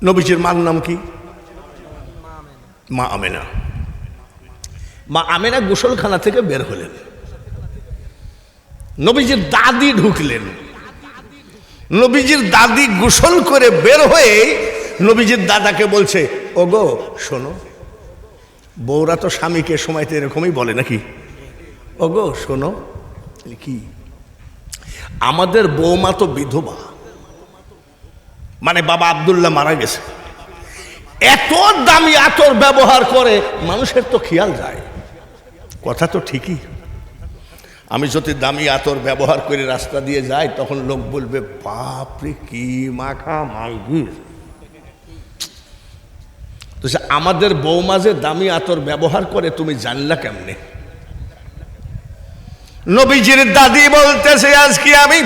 নবীজির মার নাম কি? মা আমেনা। মা আমেনা গোসলখানা থেকে বের হলেন, নবীজির দাদি ঢুকলেন। নবীজির দাদি গোসল করে বের হয়ে নবীজির দাদাকে বলছে, ওগো শোনো, বউরা তো স্বামীকে সময়তে এরকমই বলে নাকি, ওগো শোনো, কি আমাদের বৌমা তো বিধবা, মানে বাবা আব্দুল্লাহ মারা গেছে, এত দামি আতর ব্যবহার করে মানুষের তো খেয়াল যায়। কথা তো ঠিকই, আমি যদি দামি আতর ব্যবহার করে রাস্তা দিয়ে যাই তখন লোক বলবে বাপরে কি মাখা মালগির। তো আমাদের বৌমা যে দামি আতর ব্যবহার করে তুমি জানলা কেমনে? নবীজির দাদি বলতেছে, আজকে আমি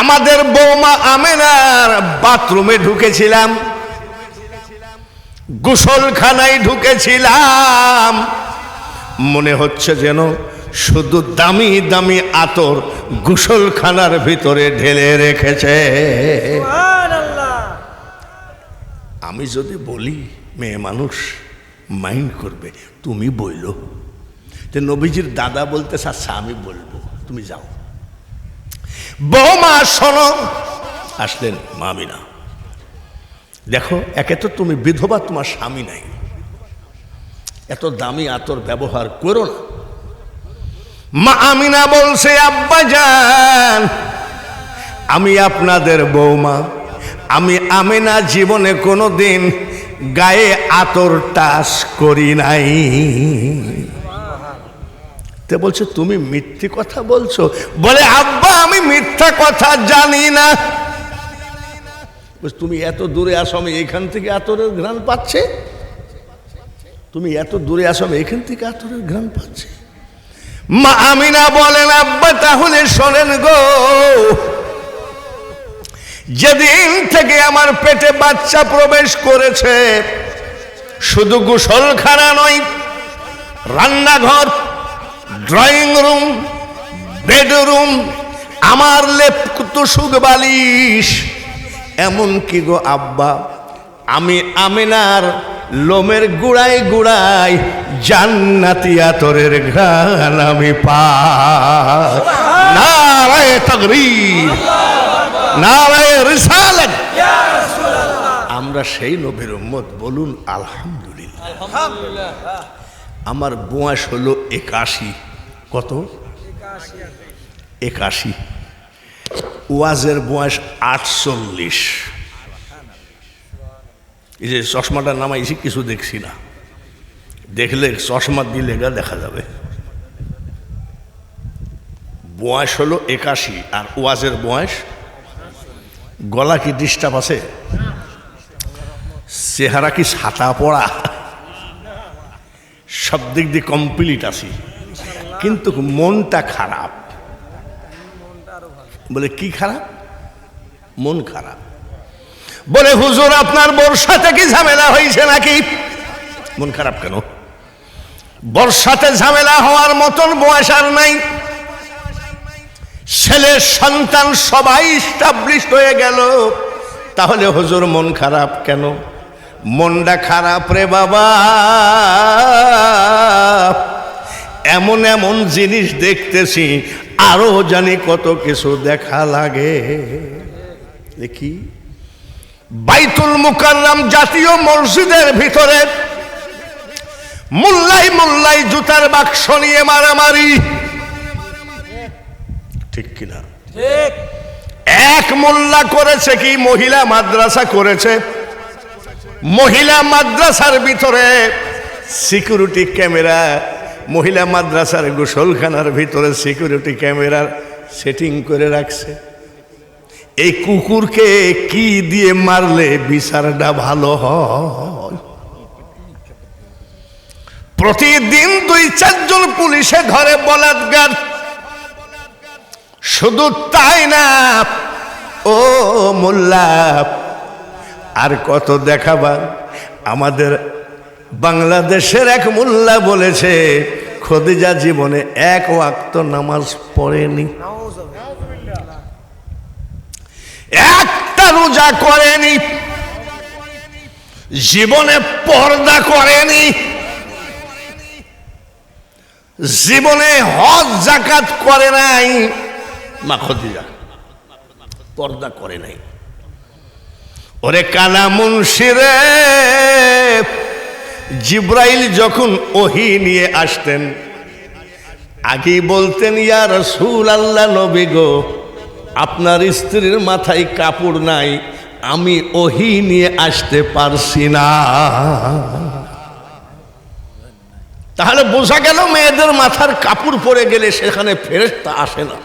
আমাদের বৌমা আমেনার বাথরুমে ঢুকেছিলাম, গোসলখানায় ঢুকেছিলাম, মনে হচ্ছে যেন শুধু দামি দামি আতর গোসলখানার ভিতরে ঢেলে রেখেছে। আমি যদি বলি মেয়ে মানুষ মাইন্ড করবে, তুমি বইলো। যে নবীজির দাদা বলতেছে, আচ্ছা আমি বলবো, তুমি যাও। বৌমা শোনো, আসলেন মা আমিনা। দেখো, একে তো তুমি বিধবা, তোমার স্বামী নাই, এত দামি আতর ব্যবহার করো না। মা আমিনা বলছে, আব্বা জান, আমি আপনাদের বৌমা, আমি আমিনা জীবনে কোনোদিন গায়ে আতর টাচ করি নাই। তে বলছে, তুমি মিথ্যে কথা বলছো? বলে, আব্বা আমি মিথ্যা কথা জানি না। তুমি এত দূরে আসো, আমি এখান থেকে আতরের ঘ্রাণ পাচ্ছে, তুমি এত দূরে আসো, আমি এখান থেকে আতরের ঘ্রাণ পাচ্ছে। মা আমিনা বলেন, আব্বা তাহলে শোনেন গো, যেদিন থেকে আমার পেটে বাচ্চা প্রবেশ করেছে, শুধু গোসলখানা নয়, রান্নাঘর, ড্রয়িং রুম, বেডরুম, আমার লেপ তুসুক বালিশ, এমন কি গো আব্বা, আমি আমিনার লোমের গুড়ায় গুড়ায় জান্নাতি আতরের ঘ্রাণ আমি পাই। নারায়ে তাকবীর, নারায়ে রিসালাত। আমরা সেই নবীর উম্মত, বলুন আলহামদুলিল্লাহ। আমার বয়স হলো 81। কত? 81। ওয়াজের বয়স 48। এই যে চশমাটা নামাইছি, কিছু দেখছি না, দেখলে চশমা দিলে গা দেখা যাবে। বয়স হলো 81 আর ওয়াজের বয়স। গলা কি ডিস্টার্ব আছে? চেহারা কি ছাতা পড়া? সব দিক দিয়ে কমপ্লিট আছি, কিন্তু মনটা খারাপ। বলে কি খারাপ? মন খারাপ। বলে হুজুর আপনার বোর সাথে কি ঝামেলা হয়েছে নাকি? মন খারাপ কেন? বোর সাথে ঝামেলা হওয়ার মতন বয়স আর নাই, ছেলে সন্তান সবাই স্টাবলিশ হয়ে গেল, তাহলে হুজুর মন খারাপ কেন? মনটা খারাপ রে বাবা, এমন এমন জিনিস দেখতেছি, আরো জানি কত কিছু দেখা লাগে। দেখি বাইতুল মুকাররম জাতীয় মসজিদের ভিতরে মোল্লাই মোল্লাই জুতার বাক্স নিয়ে মারামারি, ঠিক কিনা? ঠিক। এক মোল্লা করেছে কি, মহিলা মাদ্রাসা করেছে, মহিলা মাদ্রাসার ভিতরে সিকিউরিটি ক্যামেরা, মহিলা মাদ্রাসার গোসলখানার ভিতরে সিকিউরিটি ক্যামেরার সেটিং করে রাখছে। এই কুকুরকে কি দিয়ে মারলে বিচারটা ভালো হয়? প্রতিদিন 2-4 জন পুলিশে ধরে বলাৎকার। শুধু তাই না, ও মোল্লা, আর কত দেখাবা? আমাদের বাংলাদেশের এক মোল্লা বলেছে, খদিজা জীবনে 1 ওয়াক্ত নামাজ পড়েনি, একটা রোজা করেনি, জীবনে পর্দা করেনি, জীবনে হজ যাকাত করে নাই। মা খদিজা পর্দা করে নাই। ওরে কানা মুন্সি রে, জিব্রাইল যখন ওহী নিয়ে আসতেন আগেই বলতেন, ইয়া রাসূলুল্লাহ, নবী গো, আপনার স্ত্রীর মাথায় কাপড় নাই, আমি ওহী নিয়ে আসতে পারছি না। তাহলে বোঝা গেল মেয়েদের মাথার কাপড় পরে গেলে সেখানে ফেরেশতা আসে না।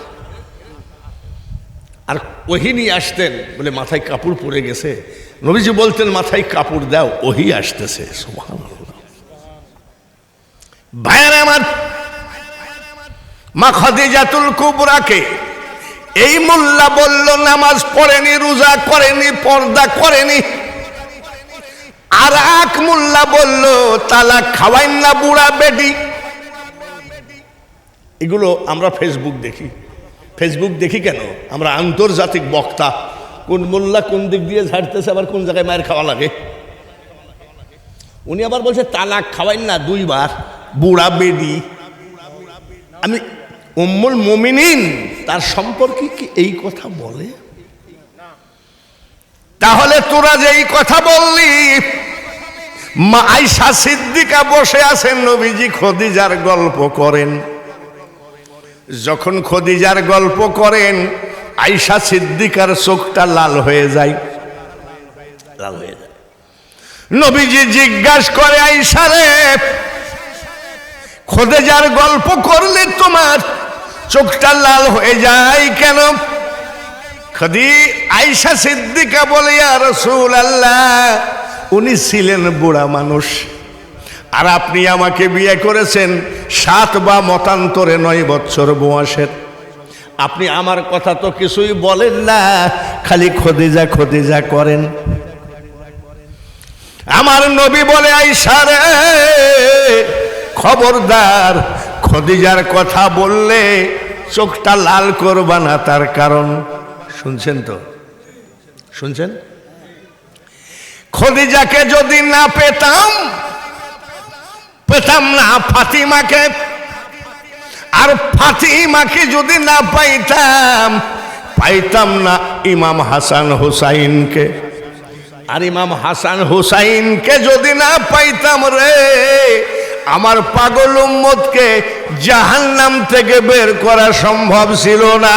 আর ওহী নিয়ে আসতেন বলে মাথায় কাপড় পরে গেছে, নবীজি বলতেন মাথায় কাপড় দাও, ওহী আসতেছে। সুবহানাল্লাহ। ভাইয়ের আমার, মা খাদিজাতুল কুবরাকে এই মোল্লা বলল নামাজ পড়েনি, রোজা করেনি, পর্দা করেনি। আর এক মোল্লা বলল তালাক খাওয়াইন না বুড়া বেটি। এগুলো আমরা ফেসবুক দেখি। ফেসবুক দেখি কেন? আমরা আন্তর্জাতিক বক্তা, কোন মোল্লা কোন দিক দিয়ে ঝাড়তেছে, আবার কোন জায়গায় মায়ের খাওয়া লাগে। উনি আবার বলছে তালাক খাওয়াইন না 2 বার, বুড়া বেডি। আমি উম্মুল মুমিনিন তার সম্পর্কে কি এই কথা বলে? তাহলে তোরা যে এই কথা বললি, মা আয়েশা সিদ্দিকা বসে আছেন, নবীজি খদিজার গল্প করেন। যখন খদিজার গল্প করেন আয়েশা সিদ্দিকার চোখটা লাল হয়ে যায়, লাল হয়ে যায়। নবীজি জিজ্ঞাসা করে, আয়েশা রে, খদিজার গল্প করলে তোমার চোখটা লাল হয়ে যায় কেন? আয়েশা সিদ্দিকা বলে, ইয়া রাসূলুল্লাহ, উনি ছিলেন বুড়া মানুষ, আর আপনি আমাকে বিয়ে করেছেন 7 বা মতান্তরে 9 বছর বয়সের। আপনি আমার কথা তো কিছুই বলেন না, খালি খদিজা খদিজা করেন। আমার নবী বলে, আয়েশা রে, খবরদার, খদিজার কথা বললে চোখটা লাল করবা না। তার কারণ শুনছেন তো? শুনছেন? খদিজাকে যদি না পেতাম না ফাতিমাকে, আর ফাতিমাকে যদি না পাইতাম না ইমাম হাসান হুসাইনকে, আর ইমাম হাসান হুসাইনকে যদি না পাইতাম রে, আমার পাগল উম্মতকে জাহান্নাম থেকে বের করা সম্ভব ছিল না।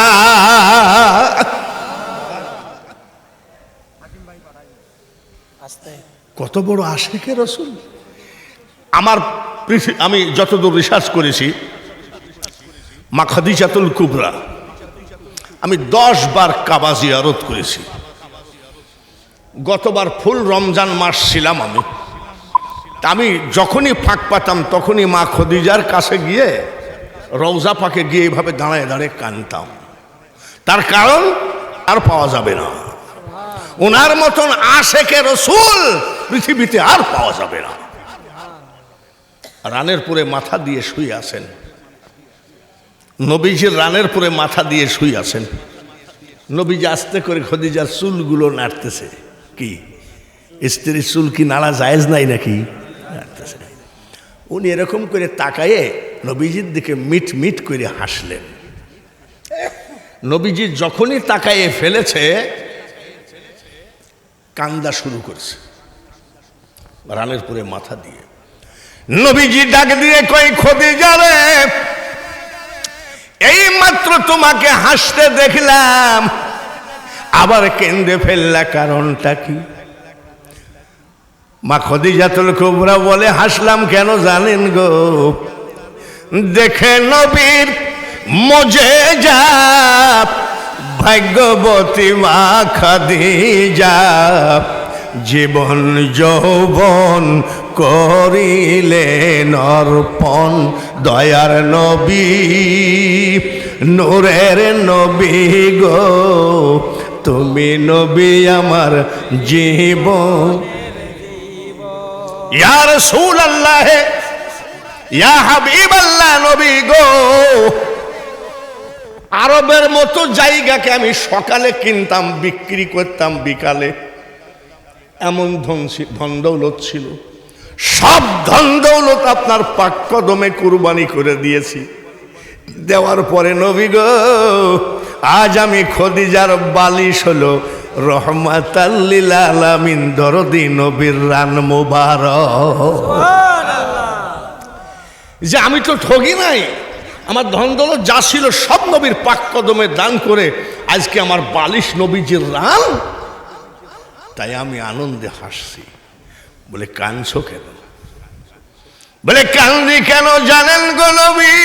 কত বড় আশিকে রাসূল! আমি যতদূর রিসার্চ করেছি, মা খাদিজাতুল কুবরা আমি 10 বার কাবা জিয়ারত করেছি। গতবার ফুল রমজান মাস ছিলাম আমি যখনই ফাঁক পাতাম তখনই মা খদিজার কাছে গিয়ে রওজা পাকে গিয়ে এইভাবে দাঁড়ায় দাঁড়িয়ে কাঁদতাম। তার কারণ আর পাওয়া যাবে না, ওনার মতন আশেকে রাসূল পৃথিবীতে আর পাওয়া যাবে না। রানের পরে মাথা দিয়ে শুয়ে আছেন নবীজির, রানের পরে মাথা দিয়ে শুয়ে আছেন নবীজি। আস্তে করে খদিজার চুলগুলো নাড়তেছে। কি স্ত্রীর চুল কি নাড়া জায়েজ নাই নাকি? নাড়তেছে। উনি এরকম করে তাকায়ে নবীজির দিকে মিট মিট করে হাসলেন। নবীজি যখনই তাকায়ে ফেলেছে কান্দা শুরু করছে রানের পরে মাথা দিয়ে। নবীজি ডাক দিয়ে কই, খদিজা রে, এই মাত্র তোমাকে হাসতে দেখলাম, আবার কেঁদে ফেললা, কারণটা কি? মা খদিজাতুল কুবরা বলে, হাসলাম কেন জানেন গো? দেখে নবীর মুজিজা, ভাগ্যবতী মা খাদিজা, জীবন যৌবন করিলেন অর্পণ, দয়ার নবী, নূরের নবী গো, তুমি নবী আমার জীবন। ইয়া রাসূলুল্লাহ, ইয়া হাবিবাল্লাহ, নবী গো, আরবের মতো জায়গাকে আমি সকালে কিনতাম, বিক্রি করতাম বিকালে। এমন ধন দৌলত ছিল, সব ধন দৌলত আপনার পাক কদমে কুরবানি করে দিয়েছি। দেওয়ার পরে নবী গো, আজ আমি খদিজার বালিশ হলো রহমাতাল লিল আলামিন, দরদি নবীর রান মুবারক। যে আমি তো ঠগি নাই, আমার ধন দৌলত যা ছিল সব নবীর পাক কদমে দান করে আজকে আমার বালিশ নবীজির রান, তাই আমি আনন্দে হাসছি। বলে কাঁদছো কেন? বলে কান্দি কেন জানেন গো নবী,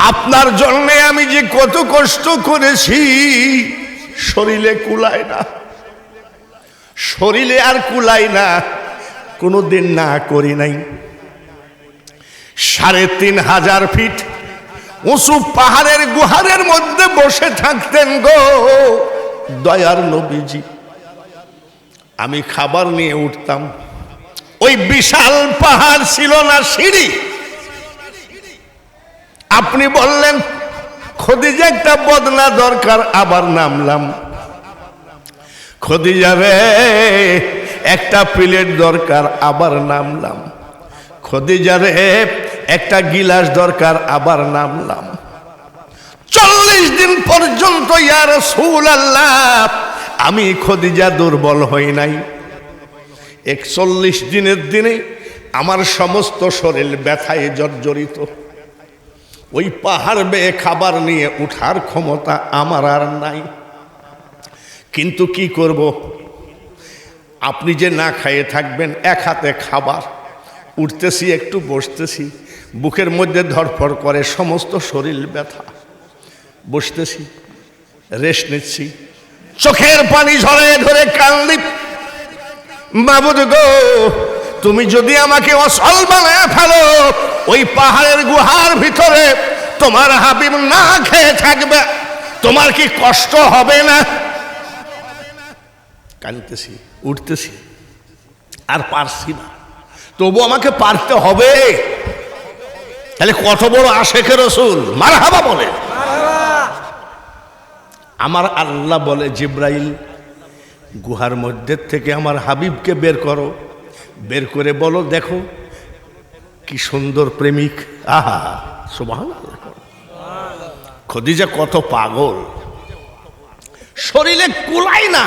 আপনার জন্য আমি যে কত কষ্ট করেছি, শরীরে কুলায় না, শরীরে আর কুলায় না, কোনোদিন না করি নাই। ৩,৫০০ ফিট উঁচু পাহাড়ের গুহারের মধ্যে বসে থাকতেন গো দয়ার নবীজি। আমি খাবার নিয়ে উঠতাম, ওই বিশাল পাহাড় ছিল না সিঁড়ি। আপনি বললেন খদিজা একটা বদনা দরকার, আবার নামলাম। খদিজা রে একটা প্লেট দরকার, আবার নামলাম। খদিজা রে একটা গিলাস দরকার, আবার নামলাম। ৪০ দিন পর্যন্ত ইয়া রাসূলুল্লাহ আমি খদিজা দুর্বল হই নাই। ৪১ দিনের দিনে আমার সমস্ত শরীর ব্যথায় জর্জরিত। ওই পাহাড় বেয়ে খাবার নিয়ে উঠার ক্ষমতা আমার আর নাই, কিন্তু কি করব? আপনি যে না খাইয়ে থাকবেন, এক হাতে খাবার, উঠতেছি একটু বসতেছি, বুকের মধ্যে ধরফর করে, সমস্ত শরীর ব্যথা, বসতেছি রেস্ট নিচ্ছি, চোখের পানি ঝরে ধরে কান্দি, মাবুদ গো তুমি যদি আমাকে অসল বানায় ফেলো, ওই পাহাড়ের গুহার ভিতরে তোমার হাবিব না খেয়ে থাকবে, তোমার কি কষ্ট হবে না? কাঁদতেছি, উঠতেছি, আর পারছি না, তবু আমাকে পারতে হবে। তাহলে কত বড় আশেকে রসুল, মারহাবা বলে। আমার আল্লাহ বলে, জিব্রাইল গুহার মধ্যে থেকে আমার হাবিবকে বের করো, বের করে বলো দেখো কি সুন্দর প্রেমিক। আহা সুবহানাল্লাহ। খদিজা কত পাগল, শরীরে কুলাই না,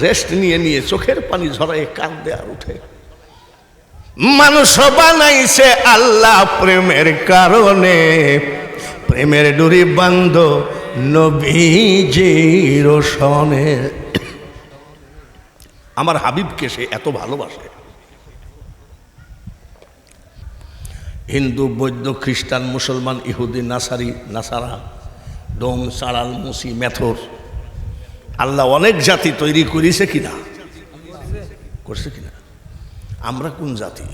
রেস্ট নিয়ে নিয়ে চোখের পানি ঝরায় কাঁদে আর উঠে। মানুষ বানাইছে আল্লাহ প্রেমের কারণে, প্রেমের ডুরি বান্ধ নবীজির সনে। আমার হাবিবকে সে এত ভালোবাসে। হিন্দু, বৌদ্ধ, খ্রিস্টান, মুসলমান, ইহুদি, নাসারা, ডোম, চাড়াল, মুসি, মেথর, আল্লাহ অনেক জাতি তৈরি করেছে কিনা? করছে কিনা? আমরা কোন জাতি?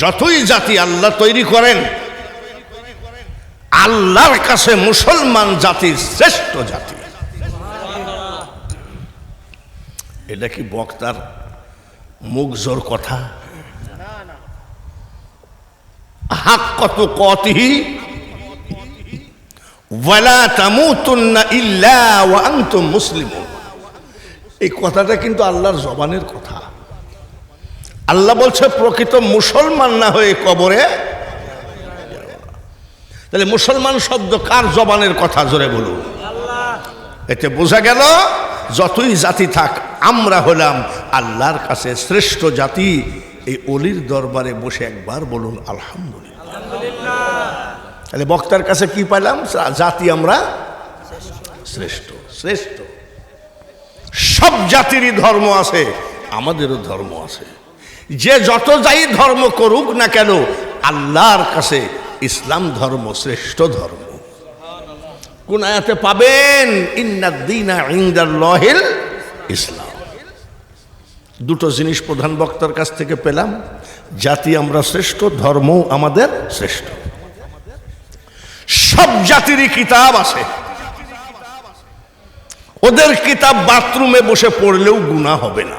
যতই জাতি আল্লাহ তৈরি করেন, আল্লাহর কাছে মুসলমান জাতি শ্রেষ্ঠ জাতি। এটা কি বক্তার মুখ জোর কথা? হাক্কাতু কাতিহি ওয়ালা তামুতুন্না ইল্লা ওয়া আনতুম মুসলিমুন। এই কথাটা কিন্তু আল্লাহর জবানের কথা। আল্লাহ বলছে প্রকৃত মুসলমান না হয়ে কবরে। তাহলে মুসলমান শব্দ কার জবানের কথা? জোরে বলুন। এতে বোঝা গেল যতই জাতি থাক, আমরা হলাম আল্লাহর কাছে শ্রেষ্ঠ জাতি। এই অলির দরবারে বসে একবার বলুন আলহামদুলিল্লাহ। তাহলে বক্তার কাছে কি পাইলাম? জাতি আমরা শ্রেষ্ঠ। শ্রেষ্ঠ সব জাতিরই ধর্ম আছে, আমাদেরও ধর্ম আছে। যে যত যাই ধর্ম করুক না কেন, আল্লাহর কাছে ইসলাম ধর্ম শ্রেষ্ঠ ধর্ম। কোন আয়াতে পাবেন? ইন্নাদ দীনা ইনদাল্লাহিল ইসলাম। দুটো জিনিস প্রধান বক্তার কাছ থেকে পেলাম, জাতি আমরা শ্রেষ্ঠ, ধর্ম আমাদের শ্রেষ্ঠ। সব জাতিরই কিতাব আছে, ওদের কিতাব বাথরুমে বসে পড়লেও গুনাহ হবে না।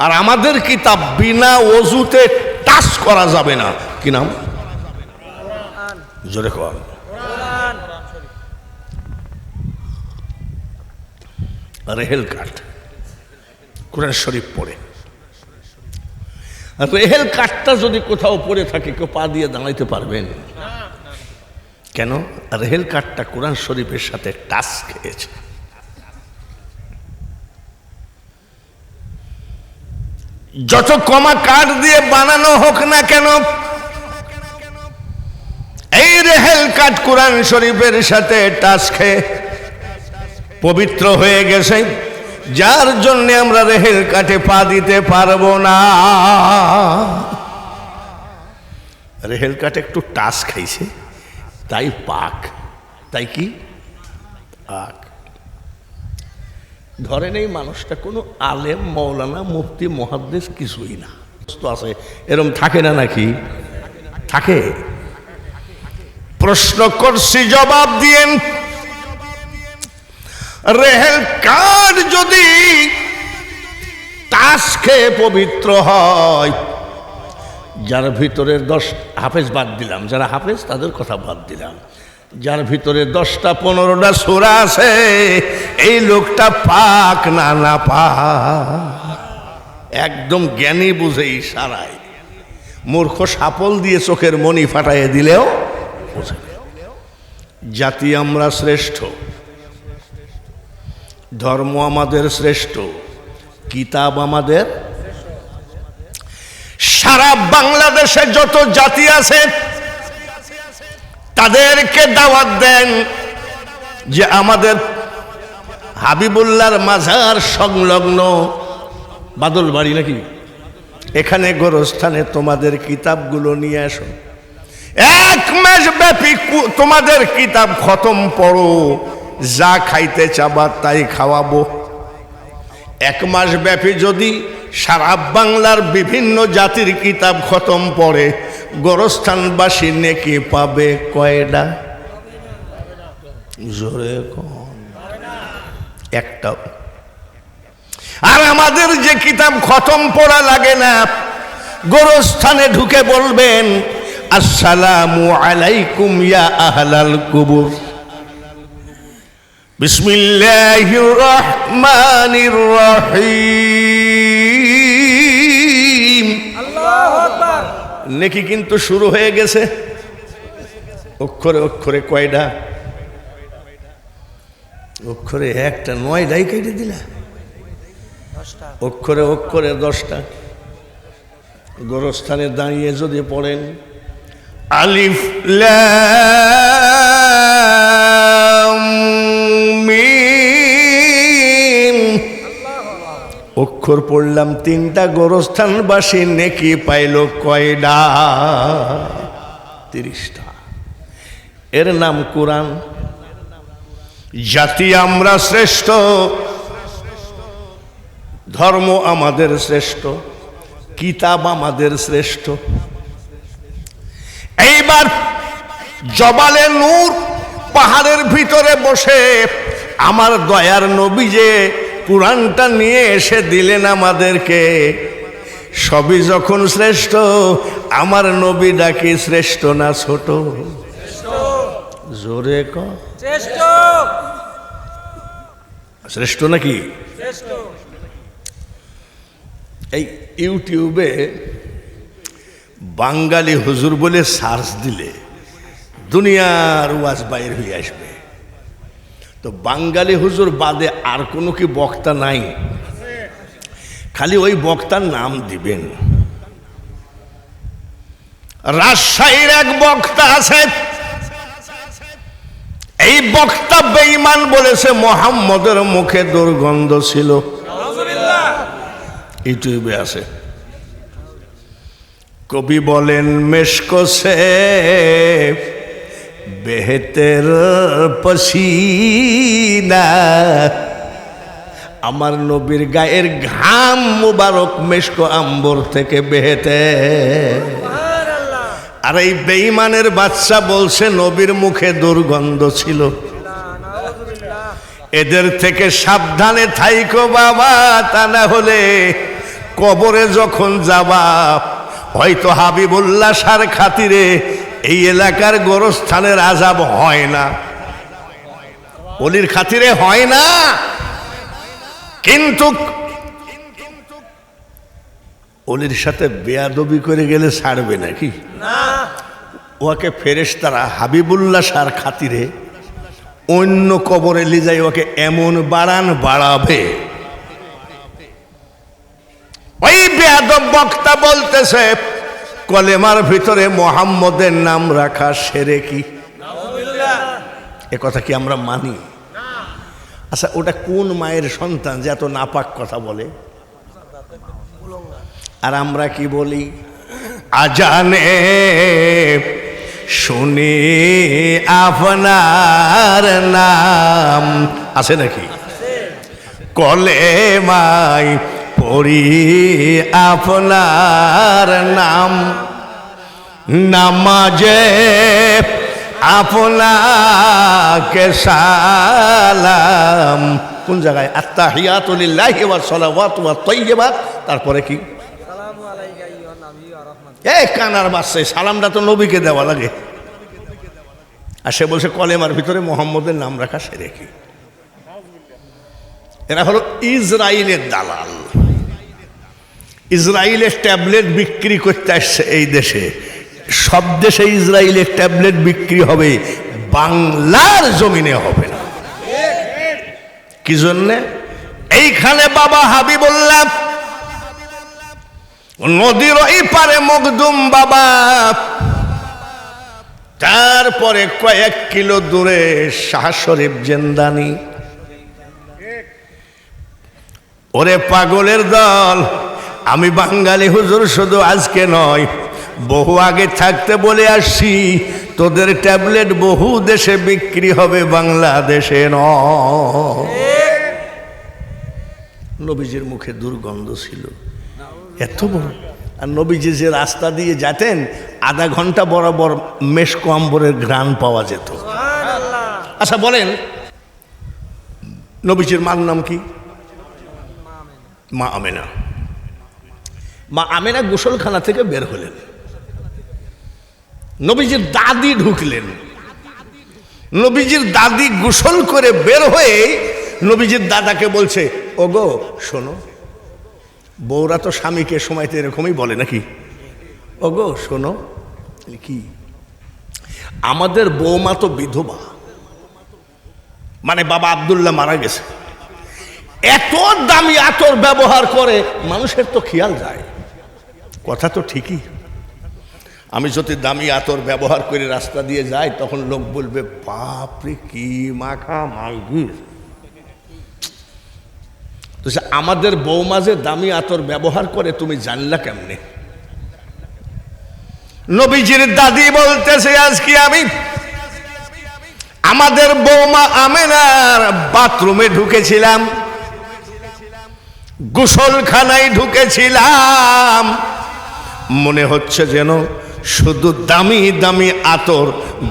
আর আমাদের কিতাব বিনা ওযুতে টাচ করা যাবে না। কি নাম? জোরে কর। রেহেল কাঠ, কোরআন শরীফ পড়ে। রেহেল কাঠটা যদি কোথাও পড়ে থাকে কেউ পা দিয়ে দাঁড়াইতে পারবেন? কেন? রেহেল কাঠটা কোরআন শরীফের সাথে টাচ খেয়েছে। যত কমা কাঠ দিয়ে বানানো হোক না কেন, এই রেহেল কাঠ কোরআন শরীফের সাথে টাচ খেয়ে পবিত্র হয়ে গেছে, যার জন্য আমরা রেহেল কাঠে পা দিতে পারবো না। রেহেল কাঠ একটু টাচ খাইছে, তাই পাক। তাই কি পাক? ধরেন এই মানুষটা কোনো আলেম, মৌলানা, মুফতি, মুহাদ্দিস কিছুই না, আছে এরম থাকে না নাকি? থাকে। প্রশ্ন করছি, জবাব দিয়েন। রেহেল কাঠ যদি টাচ খেয়ে পবিত্র হয়, যার ভিতরে 10 হাফেজ বাদ দিলাম, যারা হাফেজ তাদের কথা বাদ দিলাম, যার ভিতরে 10টা 15টা সূরা আছে, এই লোকটা পাক না না পাক? একদম জ্ঞানী বুঝে ইশারায়, মূর্খ সাপল দিয়ে চোখের মনি ফাটাইয়ে দিলেও বোঝে। জাতি আমরা শ্রেষ্ঠ, ধর্ম আমাদের শ্রেষ্ঠ, কিতাব আমাদের। সারা বাংলাদেশে যত জাতি আছে তাদেরকে দাওয়াত দেন যে আমাদের হাবিবুল্লাহর মাজার সংলগ্ন বাদলবাড়ি নাকি, এখানে গোরস্থানে তোমাদের কিতাবগুলো নিয়ে আসো, 1 মাস ব্যাপী তোমাদের কিতাব খতম পড়ো, যা খাইতে চাবা তাই খাওয়াবো। 1 মাস ব্যাপী যদি সারা বাংলার বিভিন্ন জাতির কিতাব খতম পড়ে, গোরস্থানবাসী নেকি পাবে কয়টা? জোরে কোন? একটাও। আর আমাদের যে কিতাব খতম পড়া লাগে না, গোরস্থানে ঢুকে বলবেন আসসালামু আলাইকুম ইয়া আহলাল কুবুর, বিসমিল্লাহির রহমানির রহিম, আল্লাহু আকবার। নেকি কিন্তু শুরু হয়ে গেছে। অক্ষরে অক্ষরে কয়টা? অক্ষরে একটা, 9টাই কেটে দিলা। অক্ষরে অক্ষরে 10টা। গোরস্থানে দাঁড়িয়ে যদি পড়েন আলিফ লাম মিম, অক্ষর পড়লাম 3টা, গোরস্থানবাসী নেকি পাইল কয়টা? 30টা। এর নাম কোরআন। জাতি আমরা শ্রেষ্ঠ, ধর্ম আমাদের শ্রেষ্ঠ, কিতাব আমাদের শ্রেষ্ঠ। এইবার জবালে নূর পাহাড়ের ভিতরে বসে আমার দয়ার নবী যে কোরআনটা নিয়ে এসে দিলেন আমাদেরকে, সবই যখন শ্রেষ্ঠ, আমার নবী ডাকি শ্রেষ্ঠ না ছোট? জোরে ক শ্রেষ্ঠ। শ্রেষ্ঠ নাকি? এই ইউটিউবে বাঙালি হুজুর বলে সার্চ দিলে দুনিয়ার ওয়াজ বাইর হয়ে আসবে। তো বাঙালি হুজুর বাদে আর কোনো কি বক্তা নাই? খালি ওই বক্তার নাম দিবেন। রাজশাহীর এক বক্তা আছে, এই বক্তা বেঈমান বলেছে মুহাম্মদের মুখে দুর্গন্ধ ছিল। ইউটিউবে আছে। কবি বলেন মেশকো সে বেহতের পসিনা, আমার নবীর গায়ের ঘাম মুবারক মেশকো আম্বর থেকে বেহেতে। আর এই বেঈমানের বাচ্চা বলছে নবীর মুখে দুর্গন্ধ ছিল। এদের থেকে সাবধানে থাইকো বাবা, তা না হলে কবরে যখন যাবা হয়তো হাবিবুল্লাহ সার খাতিরে এই এলাকার গোরস্থানের আযাব হয় না, ওলির খাতিরে হয় না। কিন্তু ওলির সাথে বেয়াদবি করে গেলে ছাড়বে নাকি? ওকে ফেরেশতারা হাবিবুল্লাহ শাহর খাতিরে অন্য কবরে লিজাই ওকে এমন বাড়াবে। ওই বেয়াদব বক্তা বলতেছে কলেমার ভিতরে মোহাম্মদের নাম রাখা শিরকি। এ কথা কি আমরা মানি? আচ্ছা, ওটা কোন মায়ের সন্তান যে এত নাপাক কথা বলে? আর আমরা কি বলি? আজানে শুনি আপনার নাম, আছে নাকি? কলেমায় পড়ি আপনার নাম, নামাজে আপনাকে সালাম। কোন জায়গায়? আত্তাহিয়াতু লিল্লাহি ওয়াস সালাওয়াতু ওয়াত তাইয়্যিবাত, তারপরে কি? এই কানার বাচ্চা, সালামটা তো নবীকে দেওয়া লাগে। আর সে বলছে কলেমার ভিতরে মোহাম্মদের নাম রাখা শিরকি। এরা হলো ইসরায়েলের দালাল। ইসরায়েলের ট্যাবলেট বিক্রি করতে আসছে এই দেশে। সব দেশে ইসরায়েলের ট্যাবলেট বিক্রি হবে, বাংলার জমিনে হবে না। কি জন্যে? এইখানে বাবা হাবিবুল্লাহ, নদীর ওই পারে মখদুম বাবা, তারপরে কয়েক কিলো দূরে শাহ শরীফ জেন্দানি। ওরে পাগলের দল, আমি বাঙালি হুজুর শুধু আজকে নয়, বহু আগে থাকতে বলে আসছি, তোদের ট্যাবলেট বহু দেশে বিক্রি হবে, বাংলাদেশে নয়। নবীজির মুখে দুর্গন্ধ ছিল এত বড়। আর নবীজি যে রাস্তা দিয়ে যেতেন, আধা ঘন্টা বরাবর মেশক আম্বরের ঘ্রাণ পাওয়া যেত। আচ্ছা বলেন, নবীজির মার নাম কি? মা আমেনা। মা আমেনা গোসলখানা থেকে বের হলেন, নবীজির দাদি ঢুকলেন। নবীজির দাদি গোসল করে বের হয়ে নবীজির দাদাকে বলছে, ওগো শোনো, বউরা তো স্বামীকে সময়তে এরকমই বলে নাকি? ওগো শোনো, কি আমাদের বৌমা তো বিধবা, মানে বাবা আব্দুল্লাহ মারা গেছে, এত দামি আতর ব্যবহার করে, মানুষের তো খেয়াল যায়। কথা তো ঠিকই। আমি যদি দামি আতর ব্যবহার করে রাস্তা দিয়ে যাই, তখন লোক বলবে বাপরে কি মাখা মাগি। তো আমাদের বৌমা যে দামি আতর ব্যবহার করে তুমি জানলা কেমনে? নবীজির দাদি বলতেছে, আজকে আমি আমাদের বৌমা আমেনার বাথরুমে ঢুকেছিলাম, গোসলখানায় ঢুকেছিলাম, মনে হচ্ছে যেন শুধু দামি দামি আতর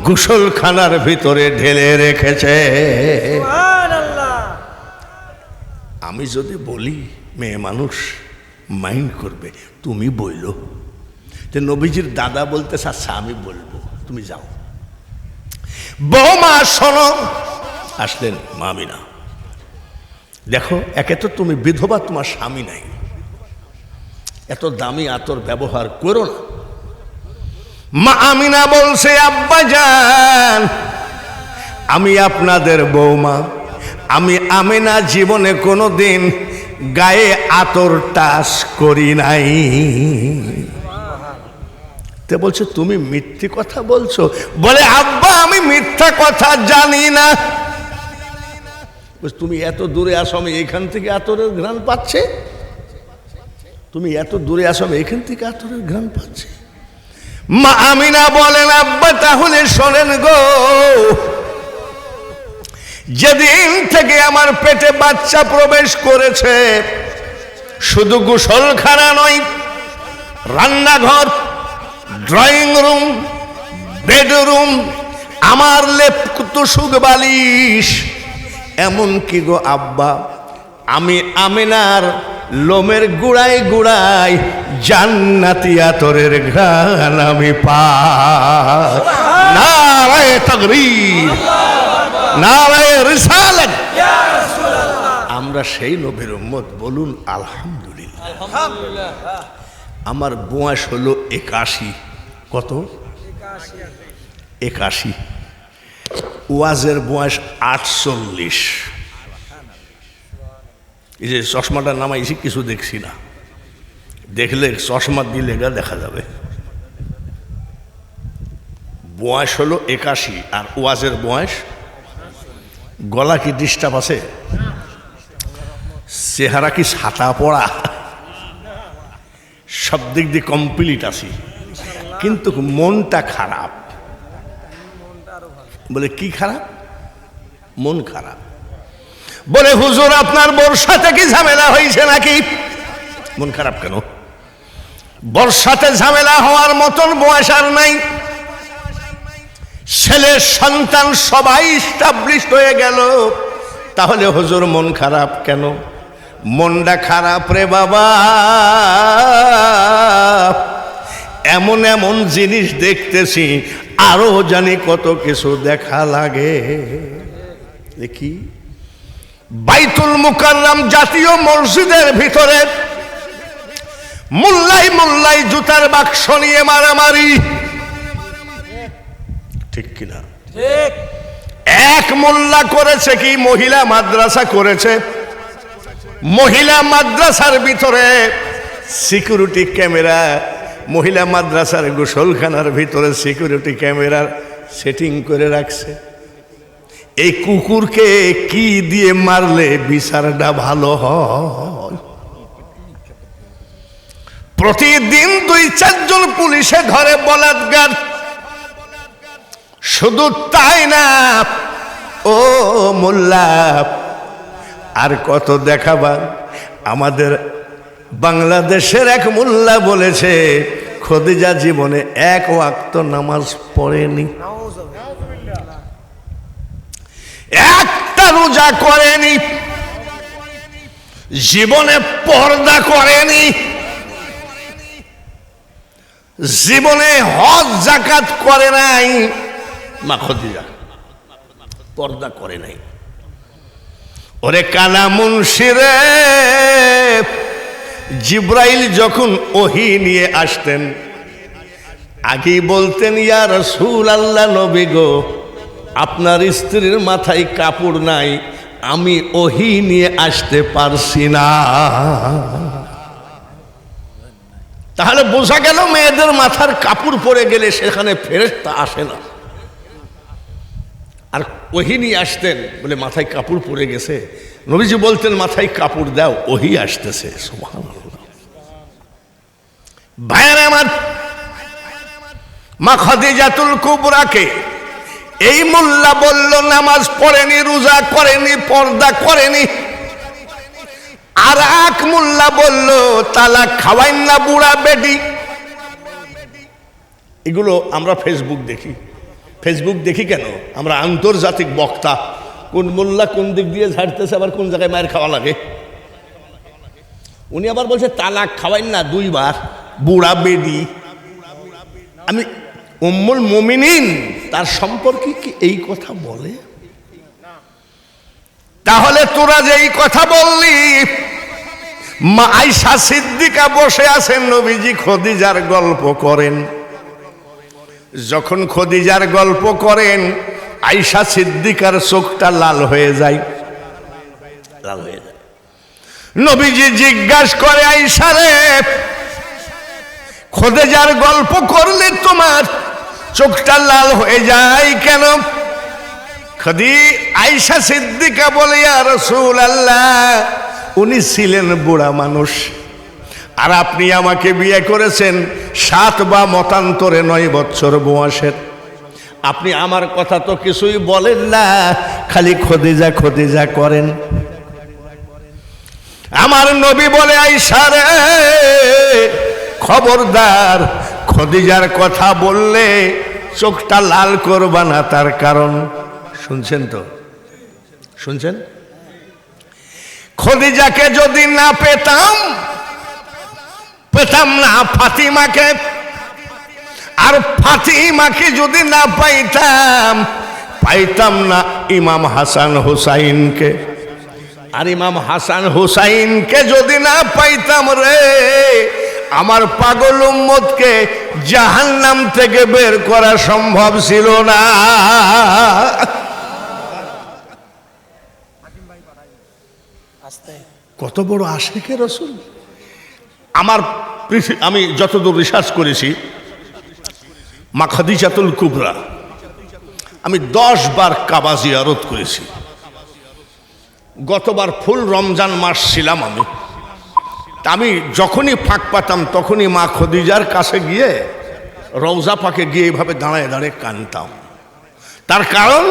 গোসলখানার ভিতরে ঢেলে রেখেছে। আমি যদি বলি মেয়ে মানুষ মাইন্ড করবে, তুমি বইলো যে নবীজির দাদা বলতে, আচ্ছা আমি বলবো, তুমি যাও। বৌমা শোনো, আসলেন মা আমিনা। দেখো, একে তো তুমি বিধবা, তোমার স্বামী নাই, এত দামি আতর ব্যবহার করো না। মা আমিনা বলছে, আব্বা জান, আমি আপনাদের বৌমা, আমি আমিনা জীবনে কোনোদিন গায়ে আতর টাচ করি নাই। তে বলছে, তুমি মিথ্যে কথা বলছো? বলে, আব্বা আমি মিথ্যা কথা জানি না। তুমি এত দূরে আসো, আমি এখান থেকে আতরের ঘ্রাণ পাচ্ছে? তুমি এত দূরে আসো, আমি এখান থেকে আতরের ঘ্রাণ পাচ্ছে? মা আমিনা বলেন, আব্বা তাহলে শোনেন গো, যেদিন থেকে আমার পেটে বাচ্চা প্রবেশ করেছে, শুধু গোসলখানা নয়, রান্নাঘর, ড্রয়িং রুম, বেডরুম, আমার লেপ তুসুক বালিশ, এমন কি গো আব্বা, আমি আমিনার লোমের গুড়ায় গুড়ায় জান্নাতি আতরের ঘ্রাণ আমি পাই। নারায়ে তাকবীর, নারায়ে রিসালাত। আমরা সেই নবীর উম্মত, বলুন আলহামদুলিল্লাহ। আমার বয়স হলো 81। কত? 81। ওয়াজের বয়স 48। এই যে চশমাটা নামাইছি কিছু দেখছি না, দেখলে চশমা দিলে গা দেখা যাবে। বয়স হলো 81 আর ওয়াজের বয়স। গলা কি ডিস্টার্ব আছে? চেহারা কি ছাতা পড়া? সব দিক দিয়ে কমপ্লিট আছি, কিন্তু মনটা খারাপ। বলে কি খারাপ? মন খারাপ। বলে হুজুর আপনার বোর সাথে কি ঝামেলা হয়েছে নাকি? মন খারাপ কেন? বোর সাথে ঝামেলা হওয়ার মতন বয়স আর নাই, ছেলে সন্তান সবাই স্টাবলিশড হয়ে গেল, তাহলে হুজুর মন খারাপ কেন? মনটা খারাপ রে বাবা, এমন এমন জিনিস দেখতেছি, আরো জানি কত কিছু দেখা লাগে। দেখি বাইতুল মুকাররম জাতীয় মসজিদের ভিতরে মোল্লাই মোল্লাই জুতার বাক্স নিয়ে মারামারি, ঠিক কিনা? এক মোল্লা করেছে কি? মহিলা মাদ্রাসা করেছে। মহিলা মাদ্রাসার ভিতরে সিকিউরিটি ক্যামেরা, মহিলা মাদ্রাসার গোসলখানার ভিতরে সিকিউরিটি ক্যামেরার সেটিং করে রাখছে। এই কুকুরকে কি দিয়ে মারলে বিচারটা ভালো হয়? প্রতিদিন 2-4 জন পুলিশে ধরে বলাৎকার। শুধু তাই না, ও মোল্লা আর কত দেখাবার? আমাদের বাংলাদেশের এক মোল্লা বলেছে খদিজা জীবনে 1 ওয়াক্ত নামাজ পড়েনি, একটা রোজা করেনি, জীবনে পর্দা করেনি, জীবনে হজ যাকাত করে নাই। মা খদিজা পর্দা করে নাই। ওরে কানা মুন্সি রে, জিব্রাইল যখন ওহী নিয়ে আসতেন আগেই বলতেন, ইয়া রাসূলুল্লাহ, নবী গো আপনার স্ত্রীর মাথায় কাপড় নাই, আমি ওহী নিয়ে আসতে পারছি না। তাহলে বোঝা গেল মেয়েদের মাথার কাপড় পরে গেলে সেখানে ফেরেশতা আসে না। আর ওহী নিয়ে আসতেন বলে মাথায় কাপড় পরে গেছে, নবীজি বলতেন মাথায় কাপড় দাও, ওহী আসতেছে। সুবহানাল্লাহ। ভাইরা আমার, মা খাদিজাতুল কুবরাকে এই মোল্লা বলল নামাজ পড়েনি, রোজা করেনি, পর্দা করেনি। আর এক মোল্লা বলল তালাক খাওয়াইন না বুড়া বেডি। এগুলো আমরা ফেসবুক দেখি। ফেসবুক দেখি কেন? আমরা আন্তর্জাতিক বক্তা, কোন মোল্লা কোন দিক দিয়ে ঝাড়তেছে, আবার কোন জায়গায় মায়ের খাওয়া লাগে। উনি আবার বলছে তালাক খাওয়াইন না 2 বার, বুড়া বেডি। আমি উম্মুল মুমিনিন তার সম্পর্কে কি এই কথা বলে? তাহলে তোরা যে এই কথা বললি, মা আয়েশা সিদ্দিকা বসে আছেন, নবীজি খদিজার গল্প করেন। যখন খদিজার গল্প করেন আয়েশা সিদ্দিকার চোখটা লাল হয়ে যায়, লাল হয়ে যায়। নবীজি জিজ্ঞাসা করে, আয়েশা রে, খদিজার গল্প করলে তোমার চোখটা লাল হয়ে যায় কেন? আয়েশা সিদ্দিকা বলে, ইয়া রাসূলুল্লাহ, উনি ছিলেন বুড়া মানুষ, আর আপনি আমাকে বিয়ে করেছেন 7 বা মতান্তরে 9 বছর বয়সের। আপনি আমার কথা তো কিছুই বলেন না, খালি খদিজা খদিজা করেন। আমার নবী বলে, আয়েশা রে খবরদার, খদিজার কথা বললে চোখটা লাল করবা না। তার কারণ শুনছেন তো? শুনছেন? খদিজাকে যদি না পেতাম না ফাতিমাকে, আর ফাতিমাকে যদি না পাইতাম না ইমাম হাসান হুসাইনকে। আর ইমাম হাসান হুসাইনকে যদি না পাইতাম রে, আমার পাগল উম্মতকে জাহান্নাম থেকে বের করা সম্ভব ছিল না। কত বড় আশিকে রাসূল। আমি যতদূর রিসার্চ করেছি, মা খাদিজাতুল কুবরা আমি 10 বার কাবা জিয়ারত করেছি। গতবার ফুল রমজান মাস ছিলাম আমি যখনই ফাঁক পাতাম তখনই মা খাদিজার কাছে গিয়ে রওজা পাকে গিয়ে এইভাবে দাঁড়ায় দাঁড়িয়ে কাঁদতাম। তার কারণ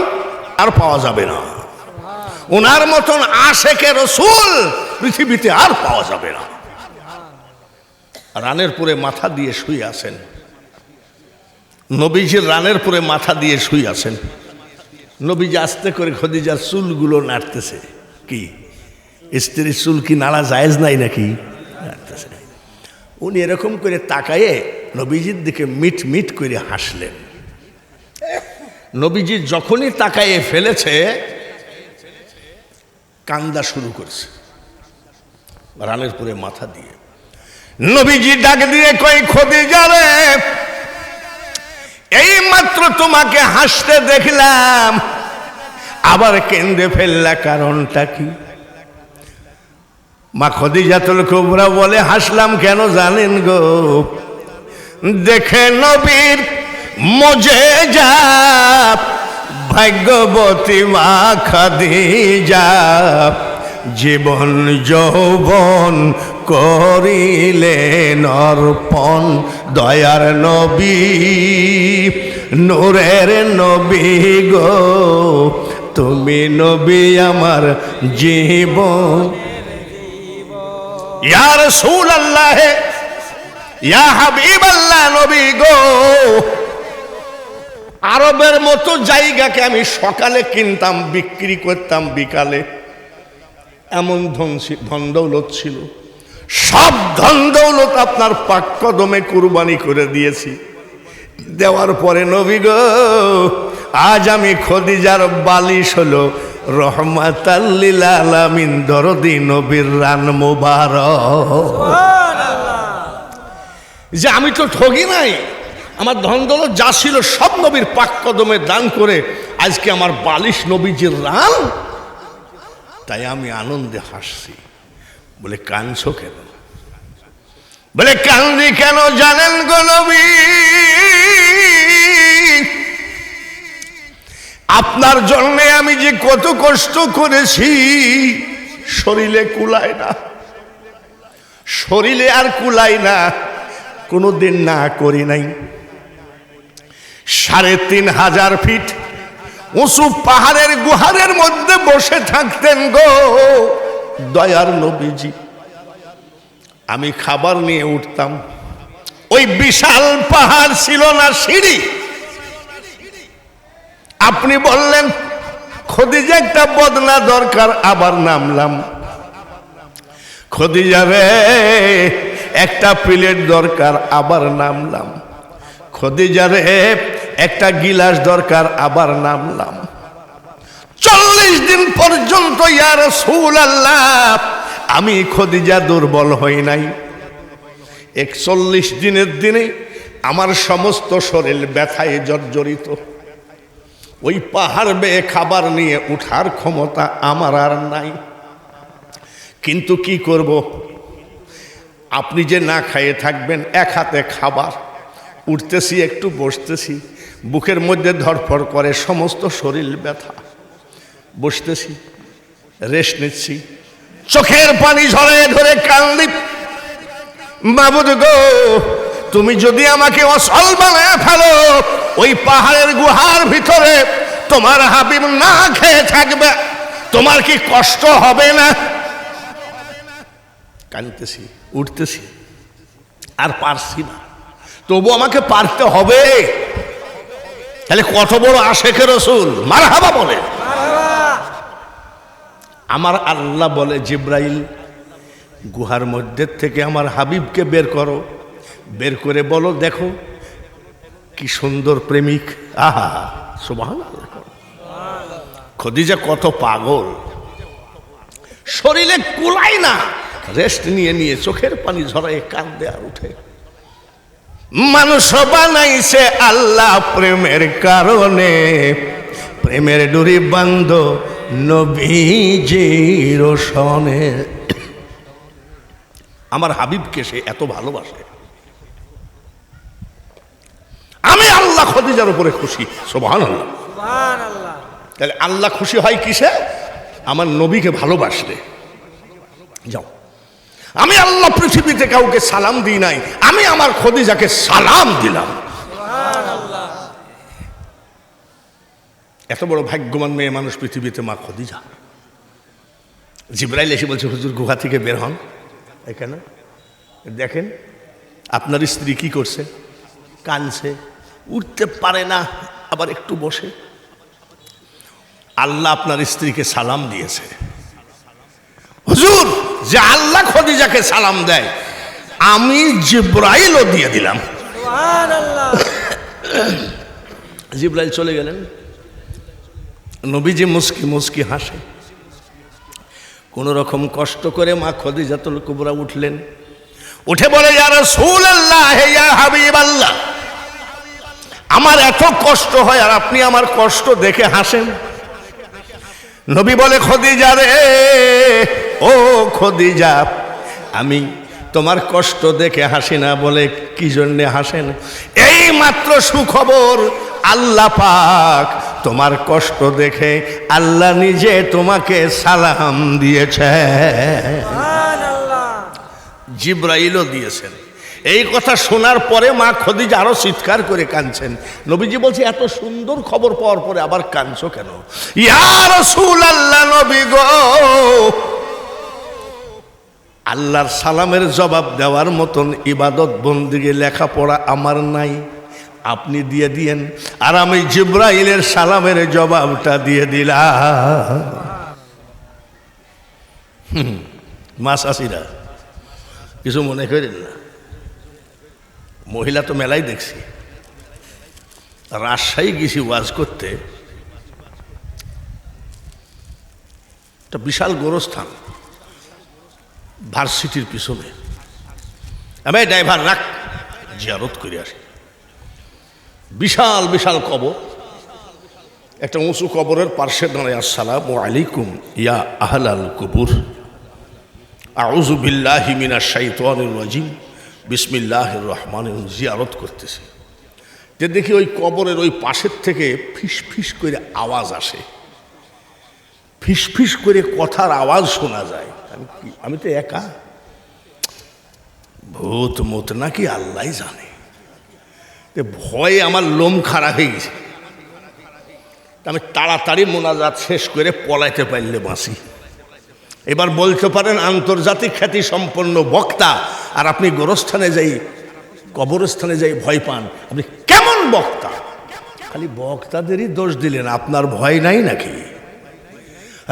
আর পাওয়া যাবে না, ওনার মতন আশেকে রাসূল পৃথিবীতে আর পাওয়া যাবে না। রানের পরে মাথা দিয়ে শুয়ে আছেন নবীজির, রানের পরে মাথা দিয়ে শুয়ে আছেন নবীজি। আস্তে করে খাদিজার চুলগুলো নাড়তেছে। কি স্ত্রীর চুল কি নাড়া জায়েজ নাই নাকি? নাড়তেছে। উনি এরকম করে তাকায়ে নবীজির দিকে মিট মিট করে হাসলেন। নবীজি যখনই তাকায়ে ফেলেছে কান্দা শুরু করেছে রানের পরে মাথা দিয়ে। নবীজি ডাক দিয়ে কই, খাদিজা রে, এই মাত্র তোমাকে হাসতে দেখলাম, আবার কেঁদে ফেললা, কারণটা কি? মা খাদিজাতুল কুবরা বলে, হাসলাম কেন জানেন গো? দেখে নবীর মুজিজা, ভাগ্যবতী মা খাদিজা, জীবন যৌবন করিলেন অর্পণ, দয়ার নবী নূরের নবী গো, তুমি নবী আমার জীবন। ইয়া রাসূলুল্লাহ, ইয়া হাবিবাল্লাহ, নবী গো। আরবের মতো জায়গাকে আমি সকালে কিনতাম, বিক্রি করতাম বিকালে। এমন ধন দৌলত ছিল, সব ধন দৌলত আপনার পাক কদমে কুরবানি করে দিয়েছি। দেওয়ার পরে নবী গো, আজ আমি খাদিজার বালিশ হলো রহমাতাল লিল আলামিন, দরদি নবীর রান মুবারক। যে আমি তো ঠগি নাই, আমার ধন দৌলত যা ছিল সব নবীর পাক কদমে দান করে আজকে আমার বালিশ নবীজির রান। তাই আমি আনন্দে হাসছি। বলে কাঁদছো কেন? বলে কান্দি কেন জানেন গো নবী? আপনার জন্য আমি যে কত কষ্ট করেছি, শরীরে কুলায় না, শরীরে আর কুলায় না, কোনোদিন না করি নাই। 3500 ফিট উঁচু পাহাড়ের গুহারের মধ্যে বসে থাকতেন গো দয়ার নবীজি। আমি খাবার নিয়ে উঠতাম, ওই বিশাল পাহাড় ছিল না সিঁড়ি। আপনি বললেন খাদিজা একটা বদনা দরকার, আবার নামলাম। খাদিজা রে একটা প্লেট দরকার, আবার নামলাম। খাদিজা রে একটা গিলাস দরকার, আবার নামলাম। 40 দিন পর্যন্ত ইয়া রাসূলুল্লাহ আমি খাদিজা দুর্বল হই নাই। 41 দিনের দিনে আমার সমস্ত শরীর ব্যথায় জর্জরিত। ওই পাহাড় বেয়ে খাবার নিয়ে উঠার ক্ষমতা আমার আর নাই। কিন্তু কি করব, আপনি যে না খাইয়ে থাকবেন, এক হাতে খাবার, উঠতেছি একটু বসতেছি, বুকের মধ্যে ধরফর করে, সমস্ত শরীর ব্যথা। বসতেছি, রেস্ট নিচ্ছি, চোখের পানি ঝরে ধরে কান্দি, মাবুদ গো, তুমি যদি আমাকে অসল বানায় ফেলো, ওই পাহাড়ের গুহার ভিতরে তোমার হাবিব না খেয়ে থাকবে, তোমার কি কষ্ট হবে না? কাঁদতেছি, উঠতেছি, আর পারছি না, তবু আমাকে পারতে হবে। তাহলে কত বড় আশেকে রাসূল, মারহাবা বলে। আমার আল্লাহ বলে, জিব্রাইল গুহার মধ্যে থেকে আমার হাবিবকে বের করো, বের করে বলো, দেখো কি সুন্দর প্রেমিক। আহা সুবহানাল্লাহ। খাদিজা কত পাগল, শরীরে কুলায় না, রেস্ট নিয়ে নিয়ে চোখের পানি ঝরায় কাঁদে আর উঠে। মানুষ বানাইছে আল্লাহ প্রেমের কারণে, প্রেমের ডুরি বান্ধ নবীজির সনে। আমার হাবিবকে সে এত ভালোবাসে। আমি আল্লাহ খদিজার উপরে খুশি। সুবহানাল্লাহ, সুবহানাল্লাহ। তাহলে আল্লাহ খুশি হয় কিসে? আমার নবীকে ভালোবাসলে। যাও, আমি আল্লাহ পৃথিবীতে কাউকে সালাম দিই নাই, আমি আমার খদিজাকে সালাম দিলাম। সুবহানাল্লাহ। এত বড় ভাগ্যবান মেয়ে মানুষ পৃথিবীতে মা খদিজা। জিবরাইল এসে বলছে, হুজুর গুহা থেকে বের হন। এখানে দেখেন আপনার স্ত্রী কি করছে, কানছে, উঠতে পারে না, আবার একটু বসে। আল্লাহ আপনার স্ত্রীকে সালাম দিয়েছে। হুজুর, যে আল্লাহ খদিজাকে সালাম দেয়, আমি জিবরাইলও দিয়ে দিলাম। সুবহানাল্লাহ। জিবরাইল চলে গেলেন, নবীজি মুস্কি মুস্কি হাসে। কোন রকম কষ্ট করে মা খদিজাতুল কুবরা উঠলেন, উঠে বলে, ইয়া রাসূলুল্লাহ, ইয়া হাবিবাল্লাহ, আমার এত কষ্ট হয় আর আপনি আমার কষ্ট দেখে হাসেন। নবী বলে, খদিজা রে, ও খদিজা, আমি তোমার কষ্ট দেখে হাসি না। বলে, কি জন্যে হাসেন? এই মাত্র সুখবর, আল্লাহ পাক তোমার কষ্ট দেখে আল্লাহ নিজে তোমাকে সালাম দিয়েছে। জিবরাইলও দিয়েছেন। এই কথা শোনার পরে মা খদিজা আরো চিৎকার করে কাঁদছেন। নবীজি বলছে, এত সুন্দর খবর পাওয়ার পরে আবার কাঁদছো কেন? ইয়া রাসূলুল্লাহ, নবী গো, আল্লাহর সালামের জবাব দেওয়ার মতন ইবাদত বন্দেগী লেখাপড়া আমার নাই, আপনি দিয়ে দিয়েন, আর আমি জিবরাইলের সালামের জবাবটা দিয়ে দিলাম। মা শাশিরা কিছু মনে করেন না, মহিলা তো মেলাই দেখছি। রাজশাহী গেছি ওয়াজ করতে, একটা বিশাল গোরস্থান ভার্সিটির পিছনে। আমি ড্রাইভার রাখ, জিয়ারত করে আসি। বিশাল বিশাল কবর, একটা উঁচু কবরের পার্শ্বে দাঁড়ায়, আসসালামু আলাইকুম ইয়া আহলাল কুবুর, আউযু বিল্লাহি মিনাশ শাইতানির রাজিম, বিসমিল্লাহির রহমানির রহিম। জিয়ারত করতেছে, যে দেখি ওই কবরের ওই পাশের থেকে ফিস ফিস করে আওয়াজ আসে, ফিস ফিস করে কথার আওয়াজ শোনা যায়। আমি তো একা, ভূত মত নাকি আল্লাহ জানে। ভয়ে আমার লোম খাড়া হয়ে গেছে। আমি তাড়াতাড়ি মোনাজাত শেষ করে পলাইতে পারলে বাঁচি। এবার বলতে পারেন আন্তর্জাতিক খ্যাতি সম্পন্ন বক্তা, আর আপনি গোরস্থানে যাই, কবরস্থানে যাই ভয় পান। আপনি কেমন বক্তা? খালি বক্তাদেরই দোষ দিলেন, আপনার ভয় নাই নাকি?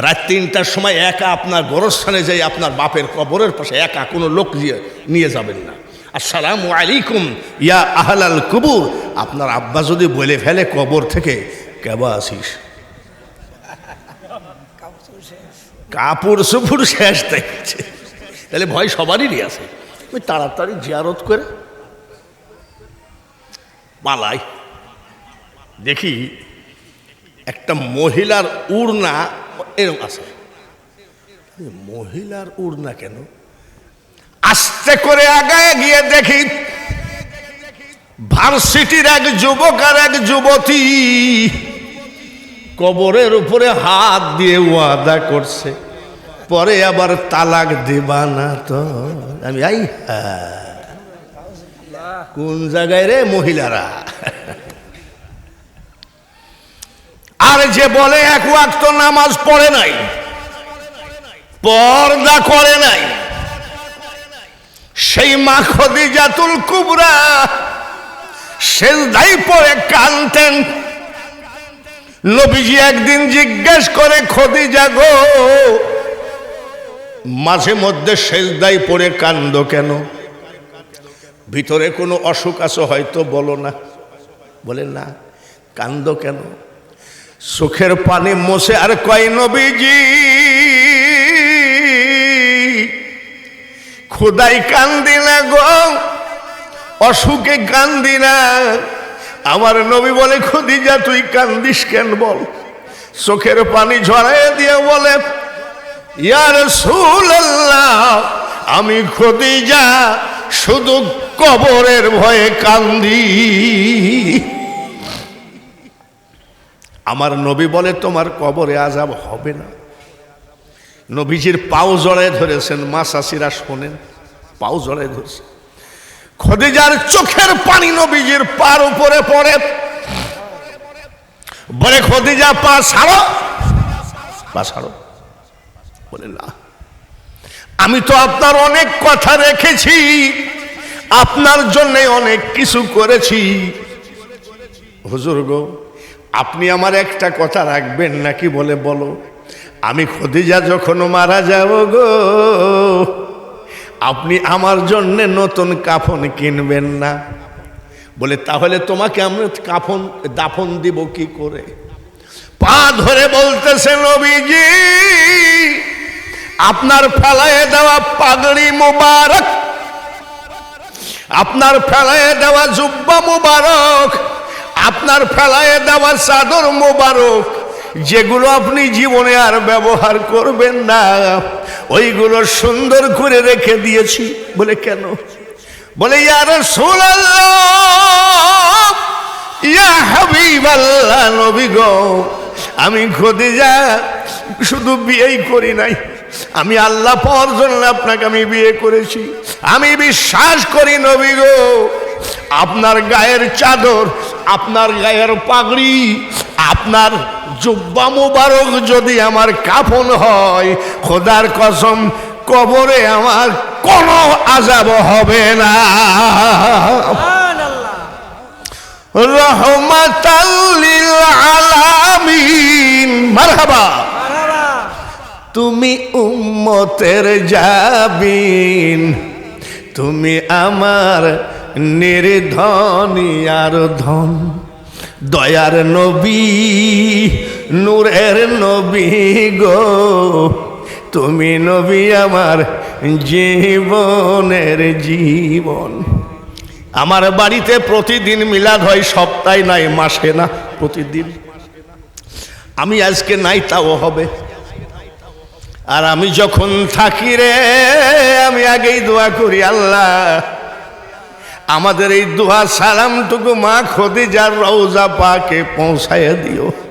রাত ৩টার সময় একা আপনার গোরস্থানে যাই, আপনার বাপের কবরের পাশে একা, কোনো লোক নিয়ে যাবেন না। আসসালামু আলাইকুম ইয়া আহলাল কুবুর। আপনার আব্বা যদি বলে ফেলে কবর থেকে, কেবা আসিস, কাপড় সুপুর শেষ দেখছে, তাহলে ভয় সবারই আছে। ওই তাড়াতাড়ি জিয়ারত করে পালাই। দেখি একটা মহিলার উড়না এরকম আছে। মহিলার উড়না কেন? আস্তে করে আগায় গিয়ে দেখি ভার্সিটির এক যুবক আর এক যুবতী কবরের উপরে হাত দিয়ে ওয়াদা করছে, পরে আবার তালাক দিবা না তো। আমি আই, কোন জায়গায় রে মহিলারা? আর যে বলে এক ওয়াক্ত নামাজ পড়ে নাই, পর্দা করে নাই, সেই মা খদিজাতুল কুবরা সেজদায় পড়ে কাঁদতেন। নবীজি একদিন জিজ্ঞেস করে, খদিজা গো, মাঝে মধ্যে সেজদায় পড়ে কান্দো কেন? ভিতরে কোনো অসুখ আছে হয়তো, বলো না। বলে, না, কান্দো কেন? চোখের পানি মোছে আর কয়, নবীজি খোদাই কান্দি না গো, অসুখে কান্দি না। আমার নবী বলে, খদিজা তুই কান্দিস কেন বল? চোখের পানি ঝরাইয়া দিয়ে বলে, ইয়া রাসূলুল্লাহ, আমি খদিজা শুধু কবরের ভয়ে কান্দি। আমার নবী বলে, তোমার কবরে আযাব হবে না। নবীজির পাও জড়ায় ধরেছেন, মা চাচিরা শোনেন, পাও জড়ায় ধরেছেন। খদিজার চোখের পানি নবীজির পার উপরে পড়ে, বলে, খদিজা পা ছাড়ো, পা ছাড়ো। বলে, না, আমি তো আপনার অনেক কথা রেখেছি, আপনার জন্য অনেক কিছু করেছি। হুজুর গো, আপনি আমার একটা কথা রাখবেন নাকি? বলে, বলো। আমি খদিজা যখন মারা যাব গো, আপনি আমার জন্য নতুন কাফন কিনবেন না? বলে, তাহলে তোমাকে আমরা কাফন দাফন দিব কি করে? পা ধরে বলতেছে, নবীজি, আপনার ফেলায় দেওয়া পাগড়ি মুবারক, আপনার ফেলায় দেওয়া জুব্বা মুবারক, আপনার ফেলায় দেওয়া চাদর মুবারক, যেগুলো আপনি জীবনে আর ব্যবহার করবেন না, ওইগুলো সুন্দর করে রেখে দিয়েছি। বলে, কেন? বলে, ইয়া রাসূলুল্লাহ, ইয়া হাবিবাল্লাহ, নবী গো, আমি খদিজা শুধু বিয়েই করি নাই, আমি আল্লাহ পাওয়ার জন্য আপনাকে আমি বিয়ে করেছি। আমি বিশ্বাস করি নবী গো, আপনার গায়ের চাদর, আপনার গায়ের পাগড়ি, আপনার জুব্বা মুবারক যদি আমার কাফন হয়, খোদার কসম কবরে আমার কোনো আযাব হবে না। রহমাতাল লিল আলামিন, মারহাবা। তুমি উম্মতের জাবিন, তুমি আমার নির্ধনী আর ধন, দয়ার নবী, নূরের নবী গো, তুমি নবী আমার জীবনের জীবন। আমার বাড়িতে প্রতিদিন মিলাদ হয়, সপ্তাহে নাই, মাসে না, প্রতিদিন। আমি আজকে নাই, তাও হবে। আর আমি যখন থাকি রে, আমি আগেই দোয়া করি, আল্লাহ আমাদের এই দোয়া সালামটুকু মা খদিজার রওজা পাকে পৌঁছায় দিও।